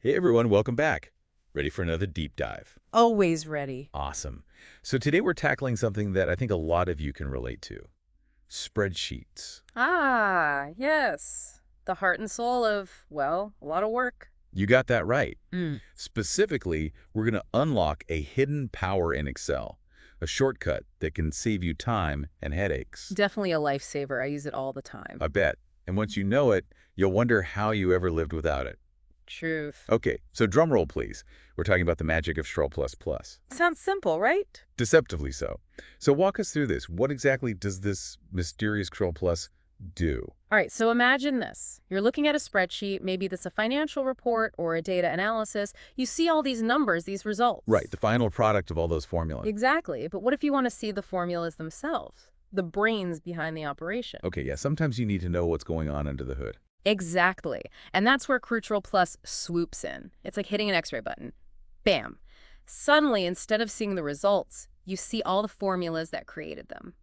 Hey everyone, welcome back. Ready for another deep dive? Always ready. Awesome. So today we're tackling something that I think a lot of you can relate to. Spreadsheets. Ah, yes. The heart and soul of, well, a lot of work. You got that right. Mm. Specifically, we're going to unlock a hidden power in Excel, a shortcut that can save you time and headaches. Definitely a lifesaver. I use it all the time. I bet. And once you know it, you'll wonder how you ever lived without it. Truth. Okay, so drum roll please. We're talking about the magic of Schroll++. Sounds simple, right? Deceptively so. So walk us through this. What exactly does this mysterious Schroll Plus do? All right, so imagine this. You're looking at a spreadsheet, maybe that's a financial report or a data analysis. You see all these numbers, these results. Right, the final product of all those formulas. Exactly. But what if you want to see the formulas themselves? The brains behind the operation. Okay, yeah, sometimes you need to know what's going on under the hood. Exactly. And that's where Crucial Plus swoops in. It's like hitting an X-ray button. Bam. Suddenly, instead of seeing the results, you see all the formulas that created them.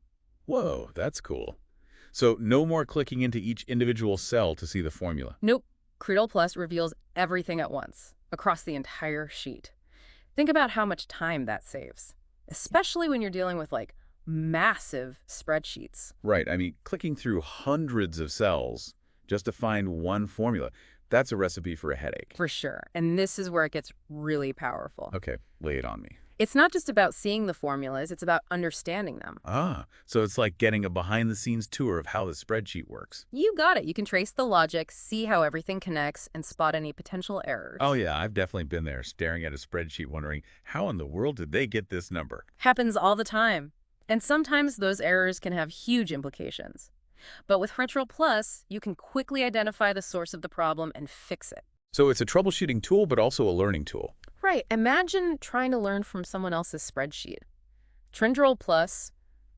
Whoa, that's cool. So no more clicking into each individual cell to see the formula. Nope. Crucial Plus reveals everything at once, across the entire sheet. Think about how much time that saves, especially when you're dealing with, like, massive spreadsheets. Right, I mean, clicking through hundreds of cells just to find one formula, that's a recipe for a headache. For sure. And this is where it gets really powerful. Okay, lay it on me. It's not just about seeing the formulas, it's about understanding them. So it's like getting a behind-the-scenes tour of how the spreadsheet works. You got it. You can trace the logic, see how everything connects, and spot any potential errors. Oh yeah, I've definitely been there, staring at a spreadsheet wondering, how in the world did they get this number? Happens all the time. And sometimes those errors can have huge implications. But with Crucial Plus, you can quickly identify the source of the problem and fix it. So it's a troubleshooting tool, but also a learning tool. Right. Imagine trying to learn from someone else's spreadsheet. Trendroll Plus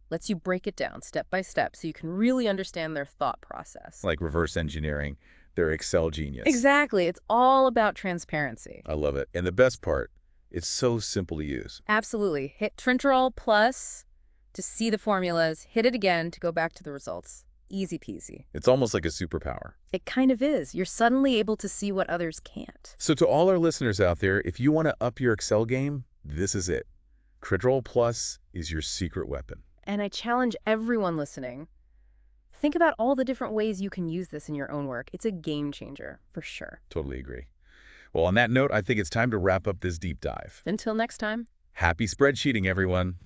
lets you break it down step by step so you can really understand their thought process. Like reverse engineering, their Excel genius. Exactly. It's all about transparency. I love it. And the best part, it's so simple to use. Absolutely. Hit Trendroll Plus to see the formulas. Hit it again to go back to the results. Easy peasy. It's almost like a superpower. It kind of is. You're suddenly able to see what others can't. So to all our listeners out there, if you want to up your Excel game, this is it. Cridroll Plus is your secret weapon. And I challenge everyone listening. Think about all the different ways you can use this in your own work. It's a game changer, for sure. Totally agree. Well, on that note, I think it's time to wrap up this deep dive. Until next time. Happy spreadsheeting, everyone.